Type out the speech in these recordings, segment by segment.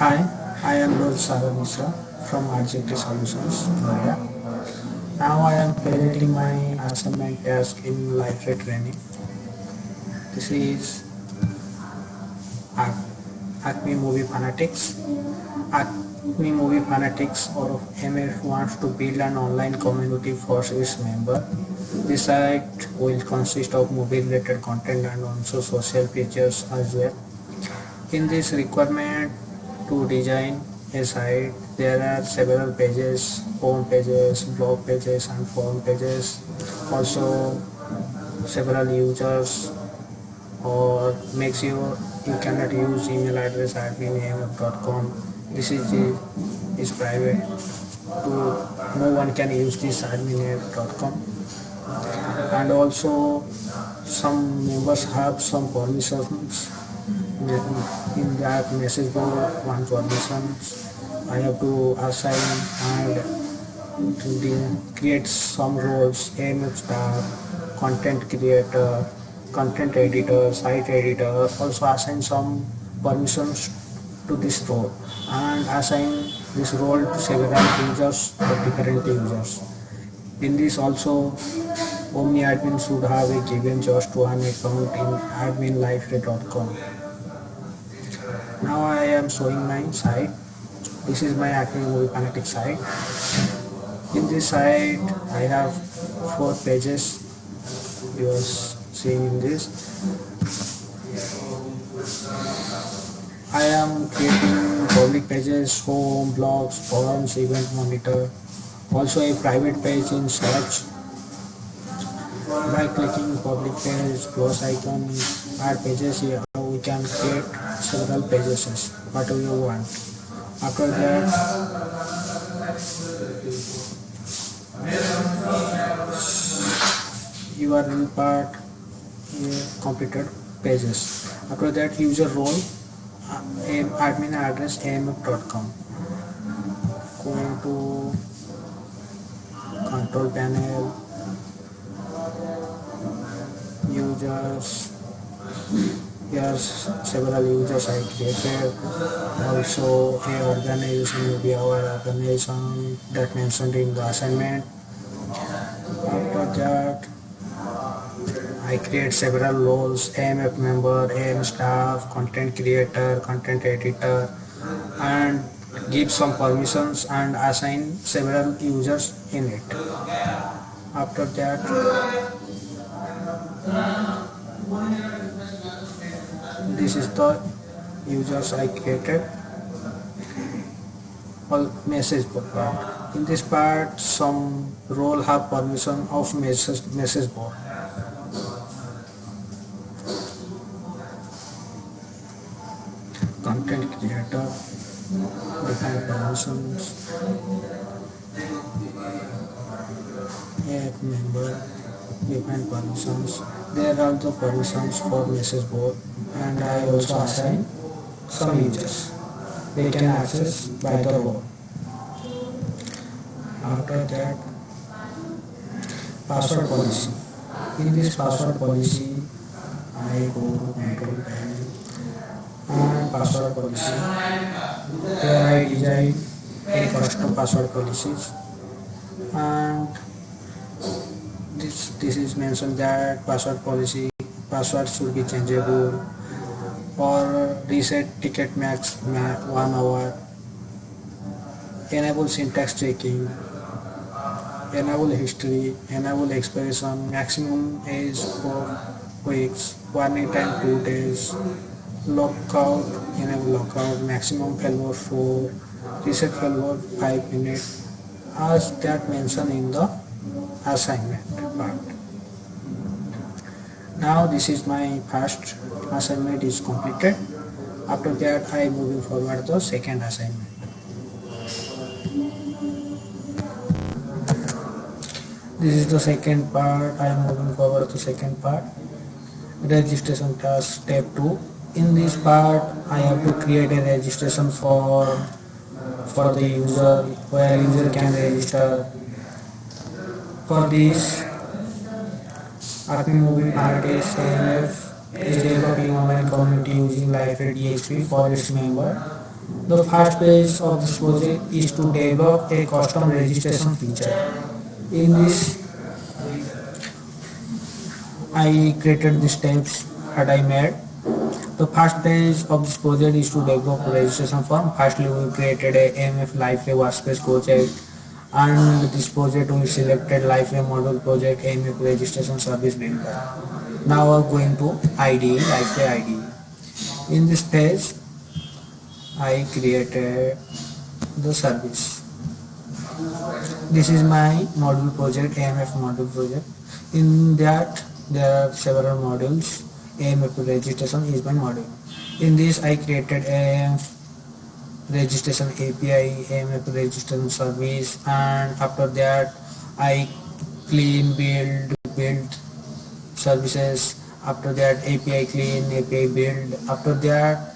Hi, I am Lohit from RGT Solutions, Noida. Now I am presenting my assignment task in life training. This is AcmeMovieFanatics. AcmeMovieFanatics or MF wants to build an online community for its members. This site will consist of movie-related content and also social features as well. In this requirement to design a site, there are several pages, home pages, blog pages and forum pages. Also several users or make sure you cannot use email address admin.com. This is private. No one can use this admin.com. And also some members have some permissions in that message board. One permissions I have to assign and to create some roles: AMF staff, content creator, content editor, site editor. Also assign some permissions to this role and assign this role to several users or different users. In this also, Omni admin should have a given just one account in adminlife.com. Now I am showing my site. This is my AcmeMovieFanatics site. In this site I have 4 pages. You are seeing in this. I am creating public pages, home, blogs, forums, event monitor. Also a private page in search. By clicking public page, close icon, add pages here, we can create several pages what we want. After that, URL part completed pages. After that, user role, admin address amf.com. Going to control panel, users. Here several users I created. Also a organization will be our organization that mentioned in the assignment. After that I create several roles: AMF member, AM staff, content creator, content editor, and give some permissions and assign several users in it. After that this is the users I created. All message board part. In this part, some role have permission of message board. Content creator, define permissions. Add member, define permissions. There are the permissions for message board, and I also assign some users. They can access by the role. After that, password policy. In this password policy, I go to control panel and password policy. Here I design a custom password policies, and this is mentioned that password should be changeable or reset ticket max 1 hour, enable syntax checking, enable history, enable expiration, maximum is 4 weeks, warning time 2 days, lockout, enable lockout, maximum failure 4, reset failure 5 minutes, as that mentioned in the assignment part. Now this is my first assignment is completed. After that I moving forward the second assignment. This is the second part. I am moving forward to second part. Registration task step 2. In this part I have to create a registration form for the user where user can register. For this, AcmeMovieFanatics AMF is developing online community using Live.exe for its member. The first phase of this project is to develop a custom registration feature. In this, I created the steps that I made. The first phase of this project is to develop a registration form. Firstly, we created a AMF Liferay workspace project, and this project we selected Liferay module project AMF registration service builder. Now we're going to IDE, Liferay IDE. In this phase, I created the service. This is my module project, AMF module project. In that there are several modules. AMF registration is my module. In this I created AMF registration API, AMF registration service, and after that I clean build services. After that API clean, API build. After that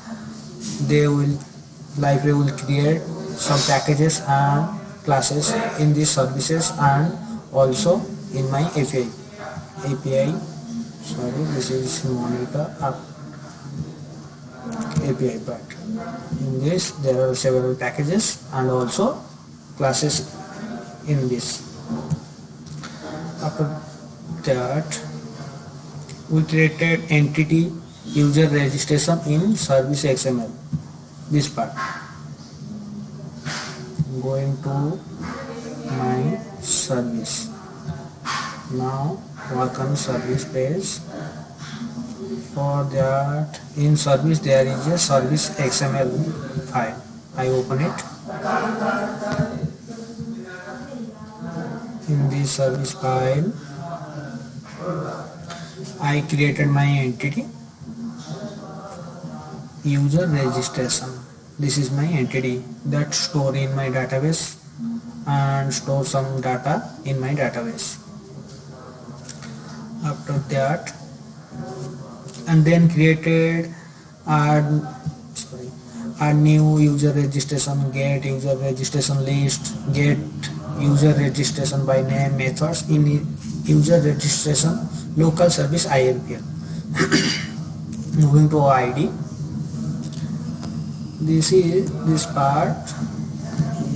Library will create some packages and classes in these services and also in my API. Sorry, this is monitor API part. In this there are several packages and also classes in this. After that we created entity user registration in service XML. This part. I'm going to my service. Now work on service page. For that, in service there is a service XML file. I open it. In this service file I created my entity user registration. This is my entity that store in my database and store some data in my database. After that, and then created a new user registration, get user registration list, get user registration by name methods in user registration local service IMPL. Moving to ID. This part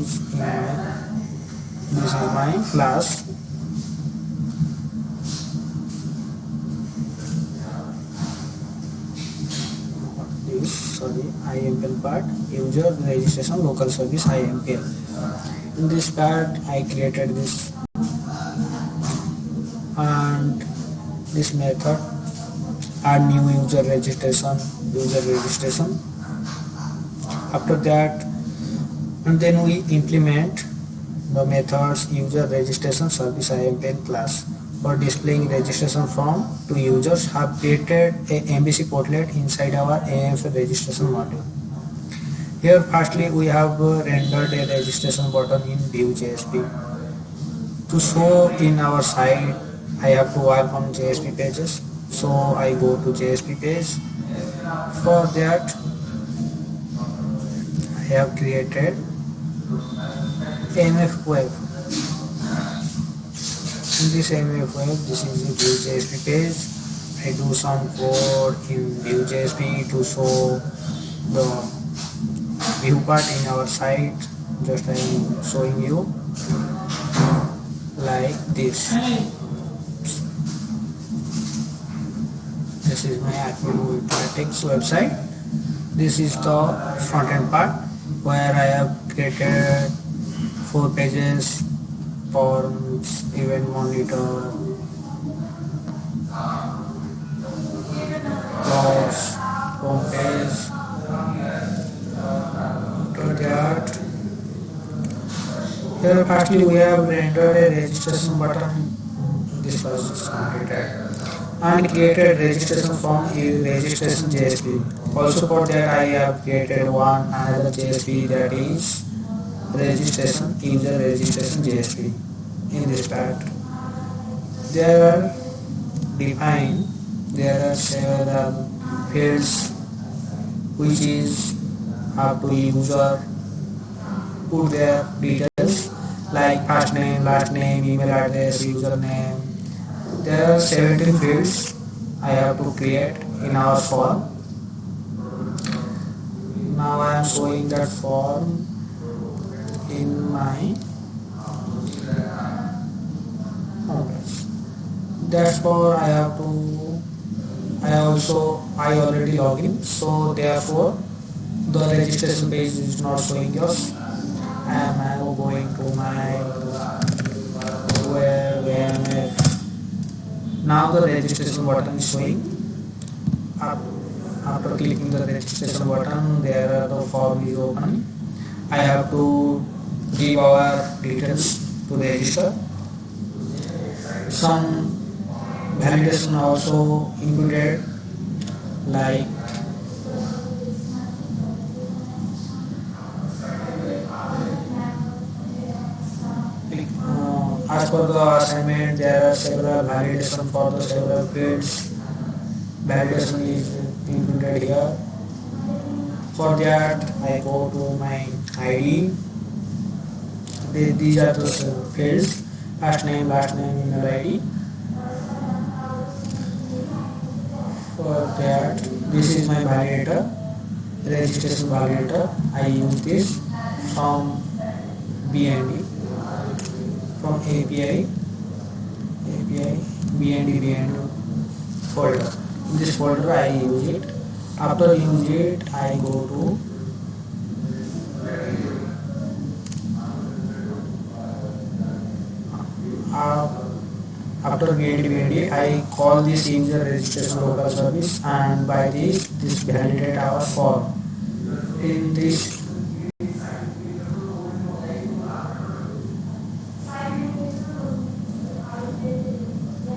is my class. IMPL part, user registration local service IMPL. In this part I created this and this method add new user registration. After that, and then we implement the methods user registration service IMPL class for displaying registration form to users. Have created a MVC portlet inside our AMF registration module. Here firstly we have rendered a registration button in Vue.jsp. To show in our site I have to work on JSP pages, so I go to JSP page. For that I have created AMF web. In this AMF web, this is the Vue.jsp page. I do some code in Vue.jsp to show the view part in our site. Just I am showing you like this. This is my AcmeMovieFanatics website. This is the front end part where I have created 4 pages: forms, event monitor, blogs, home page. After that, here firstly we have rendered a registration button. This was completed. And created registration form in registration JSP. Also for that I have created another JSP, that is registration user registration JSP. In this part there are several fields which is up to user put their details like first name, last name, email address, username. There are 17 fields I have to create in our form. Now I am showing that form in my homepage. That's for I already log in, so therefore the registration page is not showing us. I am now going to my web. Now the registration button is showing. After clicking the registration button, there the form is open. I have to give our details to register. Some validation also included, like as per the assignment, there are several validation for the several fields. Validation is included here. For that, I go to my ID. These are the fields: last name, email ID. For that, this is my validator, registration validator. I use this from BND, from API, BND folder. In this folder, I use it. After use it, I go to after BND, I call this user registration local service, and by this validate our form. In this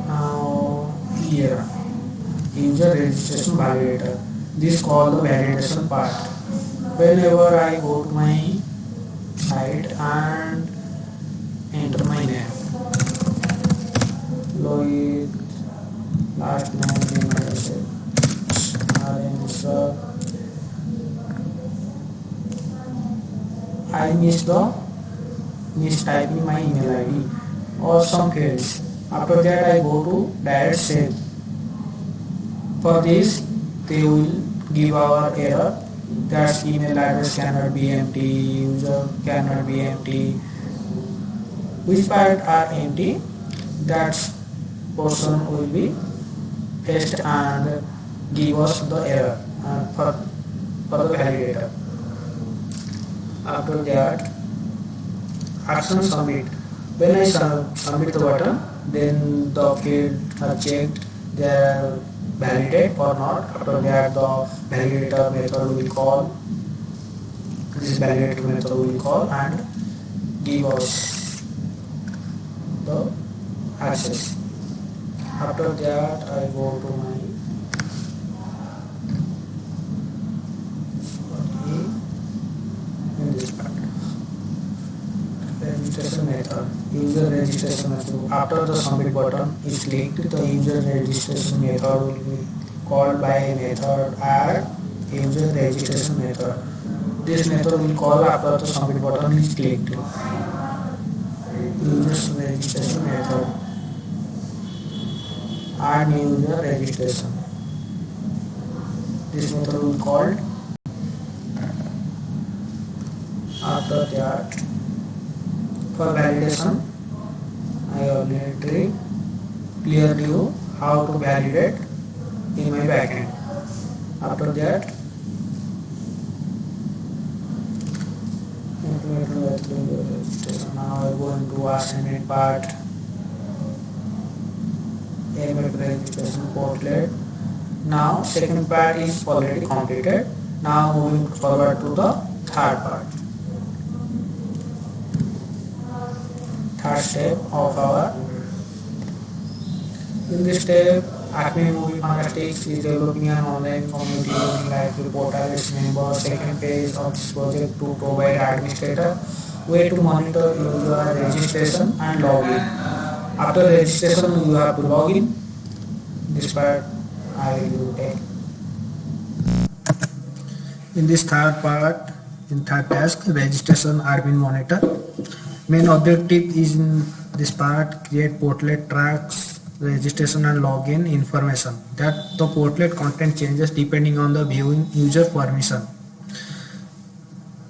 now here user registration validator. This called the validation part. Whenever I go to my site and enter my name, Lohit, last name, I mistyping my email ID or some fields. After that, I go to direct save. For this, they will give our error. That email address cannot be empty, user cannot be empty. Which part are empty? That portion will be paste and give us the error for the validator. After that, action submit. When I submit the button, then the fields are checked, they are validate or not. After that, the validator method will call. This validator method will call and give us the access. After that, I go to my in this part registration method, user registration method. After the submit button is clicked, the user registration method will be called by a method add user registration method. This method will call after the submit button is clicked. User registration method add user registration. This method will called. After that, for validation, I already cleared you how to validate in my backend. After that, now I go into assignment part, AcmeMovie registration portlet. Now second part is already completed. Now moving forward to the third part. Third step of our. In this step, AcmeMovieFanatics is developing an online community using live portal its members. Second phase of this project to provide administrator way to monitor user registration and login. After registration, you have to log in. This part I will take. In this third part, in third task, registration admin monitor. Main objective is in this part create portlet tracks registration and login information that the portlet content changes depending on the viewing user permission.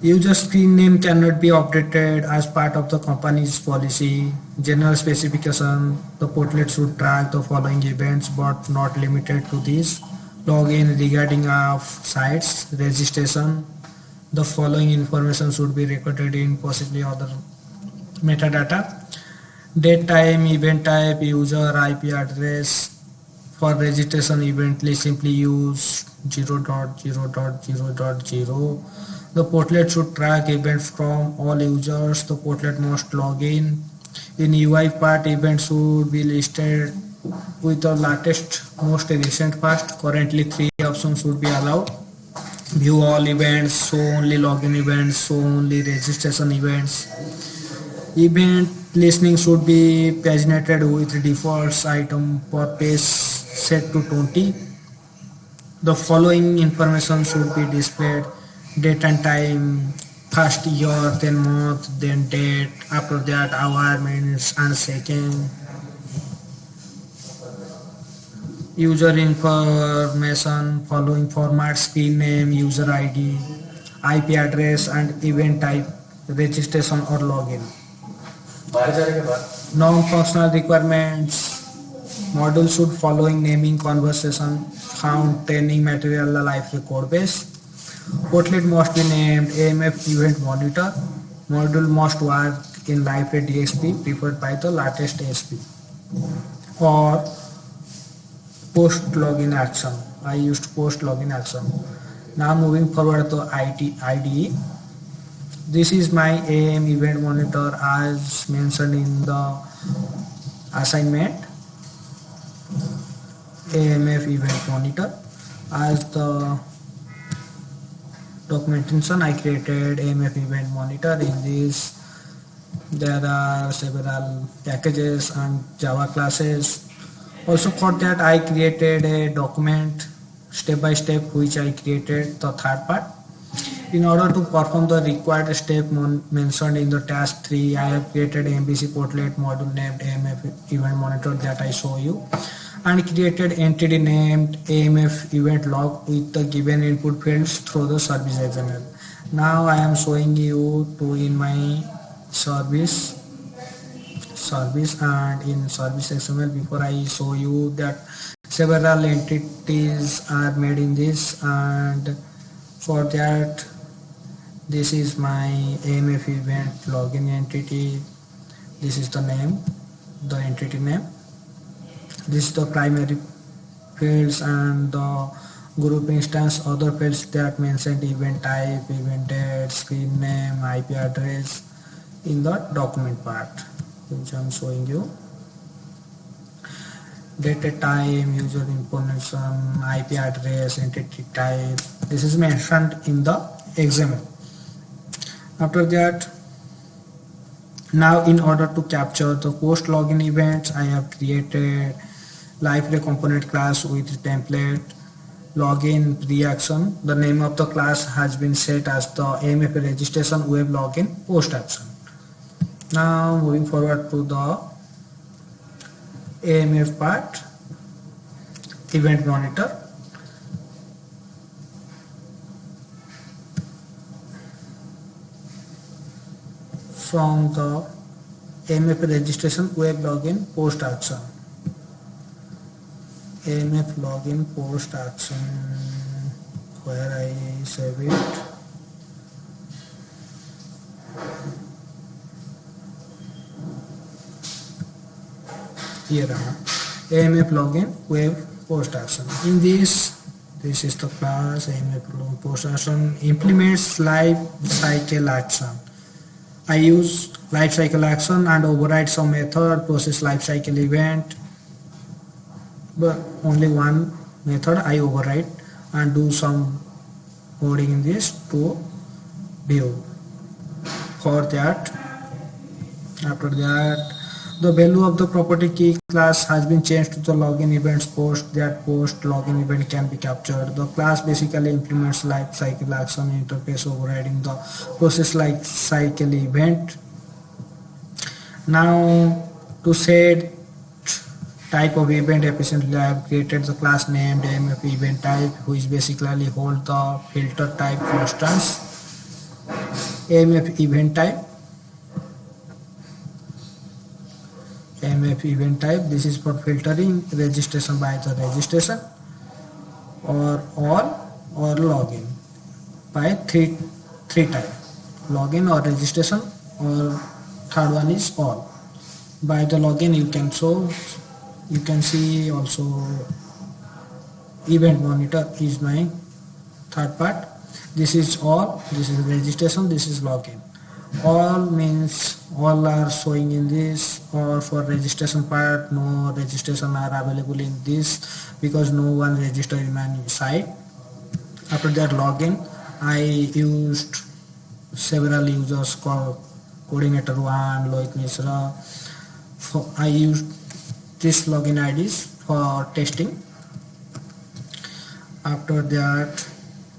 User screen name cannot be updated as part of the company's policy. General specification, the portlet should track the following events but not limited to these. Login regarding of sites, registration, the following information should be recorded in possibly other metadata. Date, time, event type, user IP address. For registration event, simply use 0.0.0.0. The portlet should track events from all users. The portlet must log in. In UI part, events should be listed with the latest, most recent past. Currently, 3 options should be allowed. View all events, show only login events, show only registration events. Event listening should be paginated with defaults item per page set to 20. The following information should be displayed: date and time, first year, then month, then date, after that hour, minutes and second. User information, following format: screen name, user ID, IP address and event type, registration or login. Non-functional requirements: module should following naming conversation, found training material live code base. Portlet must be named AMF event monitor. Module must work in live DSP preferred by the latest ASP. Or post login action. I used post login action. Now moving forward to IDE. This is my AM event monitor as mentioned in the assignment. AMF event monitor. As the documentation, I created AMF event monitor. In this there are several packages and Java classes. Also for that I created a document step by step, which I created the third part. In order to perform the required step mentioned in the task 3, I have created an MVC portlet module named AMF event monitor that I show you, and created entity named AMF event log with the given input fields through the service XML. Now I am showing you to in my service and in service XML. Before I show you that several entities are made in this, and for that this is my AMF event login entity. This is the name, the entity name. This is the primary fields and the group instance, other fields that mentioned event type, event date, screen name, IP address in the document part, which I am showing you. Date, time, user information, IP address, entity type. This is mentioned in the XML. After that, now in order to capture the post login events, I have created library component class with template login reaction. The name of the class has been set as the AMF registration web login post action. Now moving forward to the AMF part, event monitor. From the AMF registration web login post action. AMF login post action, where I save it. Here AMF login web post action. In this is the class AMF login post action implements life cycle action. I use life cycle action and override some method, process life cycle event, but only one method I override and do some coding in this to view. For that, after that, the value of the property key class has been changed to the login events post. That post login event can be captured. The class basically implements life cycle action interface overriding the process life cycle event. Now to set type of event efficiently, I have created the class named AMF event type, which basically hold the filter type constants. AMF event type. AMF event type. This is for filtering registration by the registration or all or login by three type. Login or registration, or third one is all. By the login you can see also event monitor is my third part. This is all, this is registration, this is login. All means all are showing in this, or for registration part no registration are available in this because no one registered in my site. After that login, I used several users called coordinator 1, Lohit Mishra. I used this login IDs for testing. After that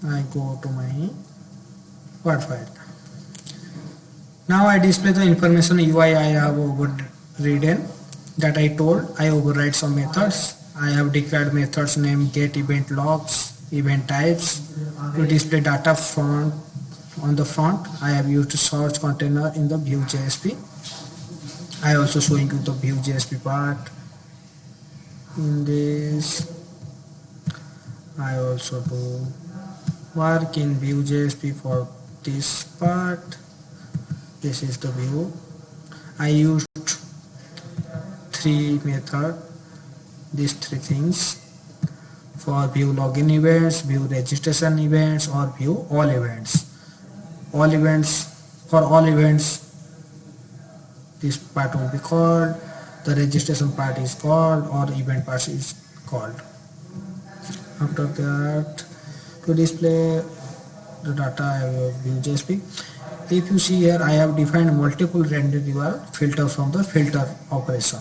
I go to my Word file. Now I display the information UI I have overridden that I told. I override some methods. I have declared methods name get event logs, event types. To display data front on the front, I have used search container in the Vue.jsp. I also showing you the Vue.jsp part. In this I also do work in Vue.jsp for this part. This is the view. I used three methods, these three things for view login events, view registration events, or view all events. All events, for all events this part will be called, the registration part is called, or event part is called. After that, to display the data I have Vue.jsp. If you see here, I have defined multiple render URL filter from the filter operation.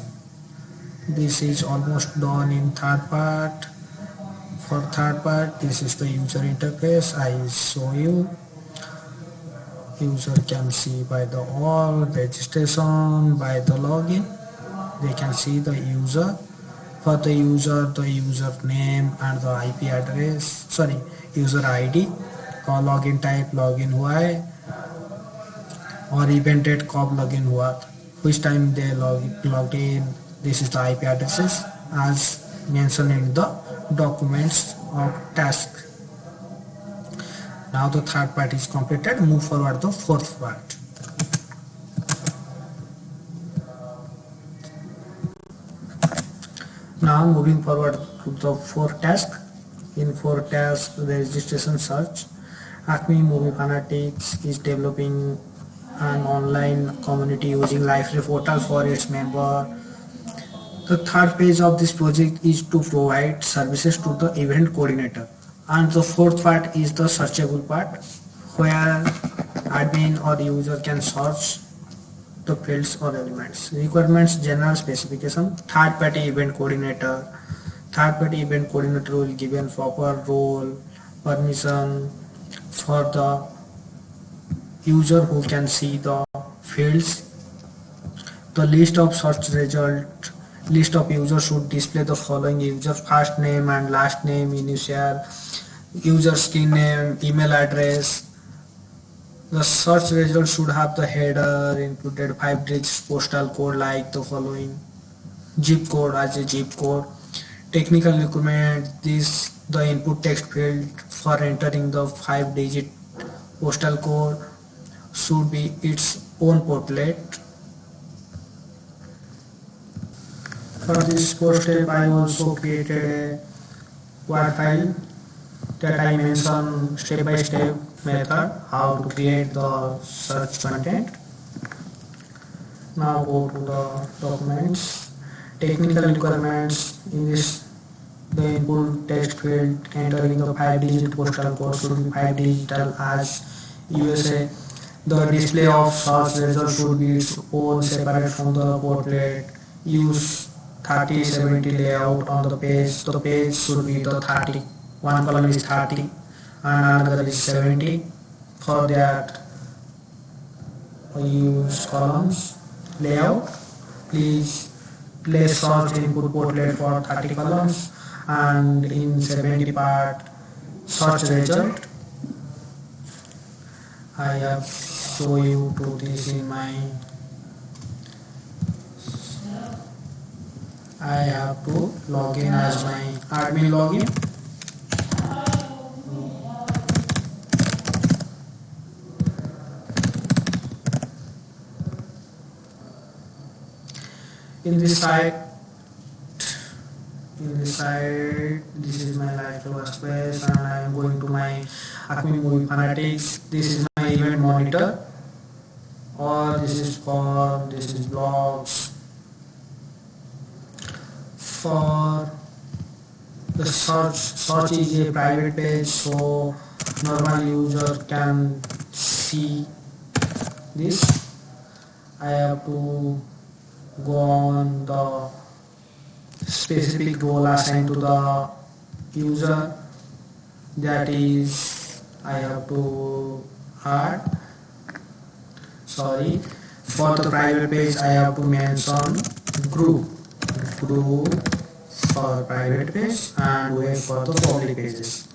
This is almost done in third part. For third part, this is the user interface. I show you. User can see by the all registration, by the login. They can see the user. For the username and the IP address. Sorry, user ID or login type, login UI, or event date कब login हुआ, which time they logged in. This is the IP addresses as mentioned in the documents of task. Now the third part is completed. Move forward the fourth part. Now moving forward to the fourth task. In fourth task, registration search. AcmeMovieFanatics is developing an online community using live portal for its member. The third phase of this project is to provide services to the event coordinator, and the fourth part is the searchable part, where admin or user can search the fields or elements. Requirements: general specification, third party event coordinator. Third party event coordinator will give a proper role, permission for the user who can see the fields. The list of search result. List of users should display the following: user first name and last name, initial, user skin name, email address. The search result should have the header included 5-digit postal code like the following: zip code as a zip code. Technical requirement: this the input text field for entering the 5-digit postal code should be its own portlet. For this first step, I also created a Word file that I mentioned step by step method how to create the search content. Now go to the documents. Technical requirements: in this the input text field entering the 5-digit postal code should be 5 digital as USA. The display of search result should be its own separate from the portlet. Use 30-70 layout on the page. The page should be the 30. One column is 30 and another is 70. For that, use columns layout. Please place search input portlet for 30 columns, and in 70 part search result. I have show you to this in my, I have to log in as my admin login. In this site, this is my live workspace, and I am going to my AcmeMovieFanatics. This is my event monitor, or this is blogs. For the search is a private page, so normal user can see this. I have to go on the specific role assigned to the user, that is I have to add, sorry, for the private page I have to mention group for private page and web for the public pages.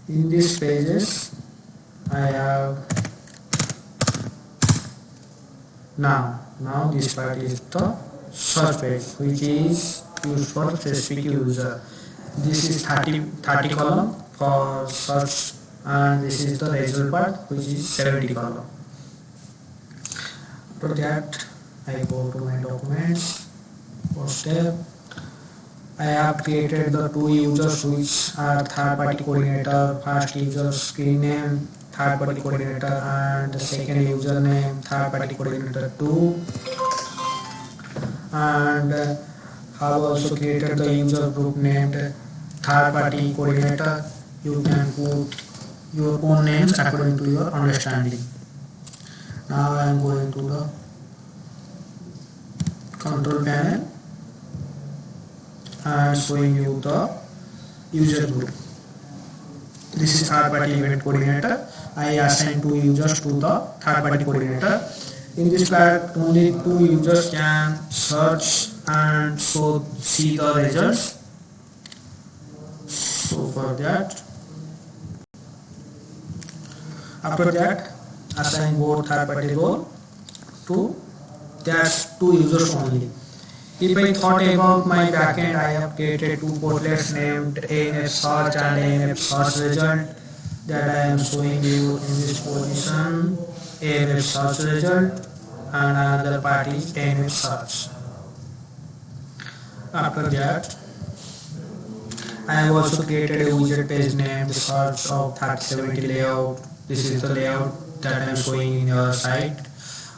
In these pages I have now this part is the search page, which is used for specific user. This is 30 column for search, and this is the result part, which is 70 column. After that I go to my documents. First step, I have created the two users which are third party coordinator. First user screen name third party coordinator, and the second username third party coordinator 2, and have also created the user group named third party coordinator. You can put your own names according to your understanding. Now I am going to the control panel and showing you the user group. This is third party event coordinator. I assign two users to the third party coordinator. In this part only two users can search and see the results. So for that, after that assign both third party role to that two users only. If I thought about my backend, I have created two portlets named AMF search and AMF search result, that I am showing you in this position. AMF search result and another part is AMF search. After that, I have also created a widget page named search of 3070 layout. This is the layout that I am showing in your site.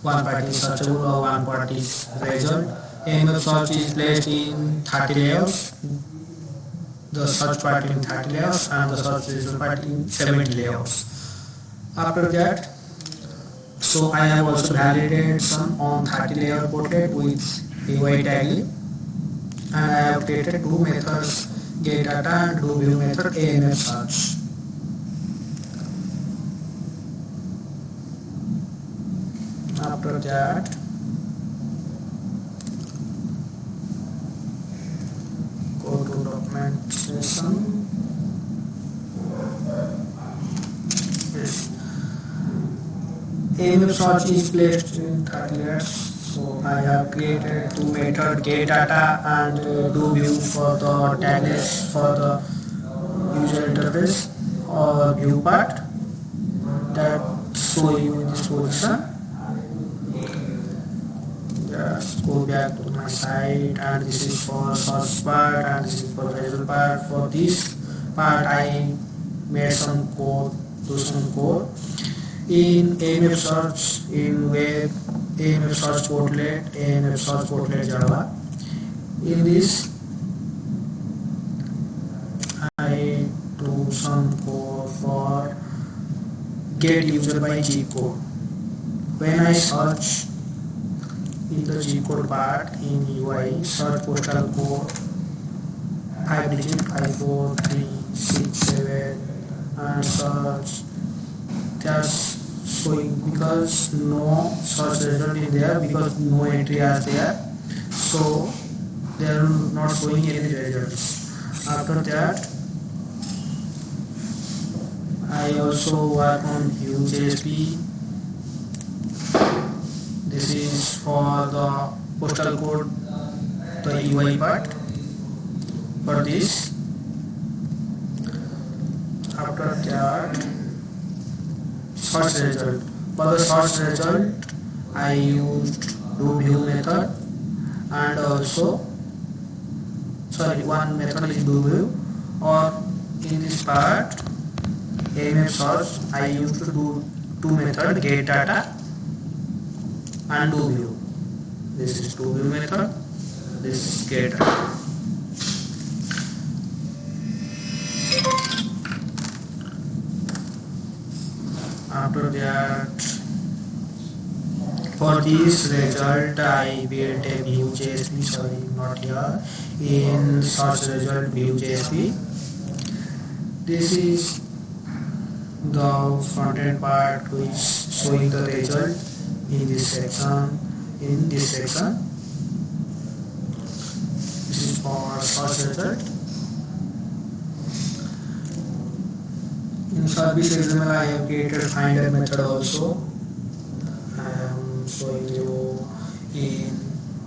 One part is searchable or one part is result. AMF search is placed in 30 layouts, the search part in 30 layouts and the search result part in 70 layouts. After that, so I have also validated some on 30 layer portlet with UI tagging, and I have created two methods, get data and do view method AMF search. After that, go to documentation. Yes. AMF search is placed in 30 layers. So I have created two methods, get data and do view for the tag list for the user interface or view part, that show you in this position. Just go back to my site, and this is for search part and this is for result part. For this part I made some code, in AMF search, in web, AMF search portlet Java. In this I do some code for get user by G code. When I search in the G code part in UI, search postal code 5 digit 54367 and search, that's showing because no search result is there, because no entry is there, so they are not showing any results. After that, I also work on Vue.js This is for the postal code, the UI part. For this, after that, search result. For the search result, I used do view method, and also one method is do view, or in this part AcmeMov search I used to do two method, get data and do view. This is do view method, this is get data. After that, for this result I built a Vue.js, sorry not here, in search result Vue.js. This is the front end part which showing the result in this section. This is for search result. In service XML I have created finder method also. I am showing you in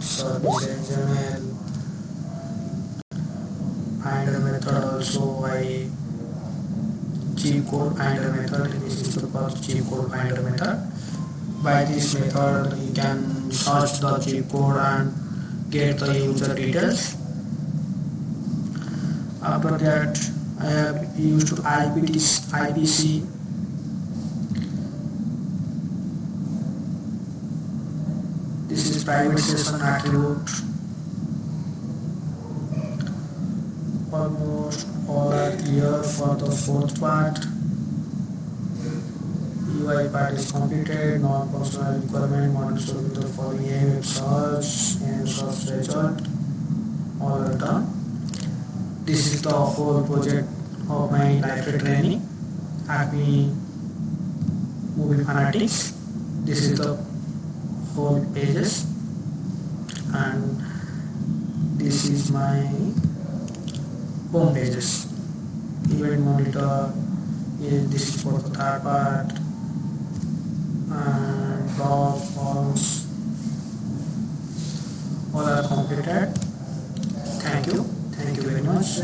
service XML finder method also. I cheat code finder method. This is the first cheat code finder method. By this method you can search the cheat code and get the user details. After that I have used IPC. This is private session attribute. Almost all are clear for the fourth part. UI part is completed. Non-functional requirement monitoring the following AcmeMov search and search result. All are done. This is the whole project of my library training, AcmeMovieFanatics. This is the whole pages, and this is my home pages. Event monitor. This is for the third part, and blog forms. All are completed. Thank you very much.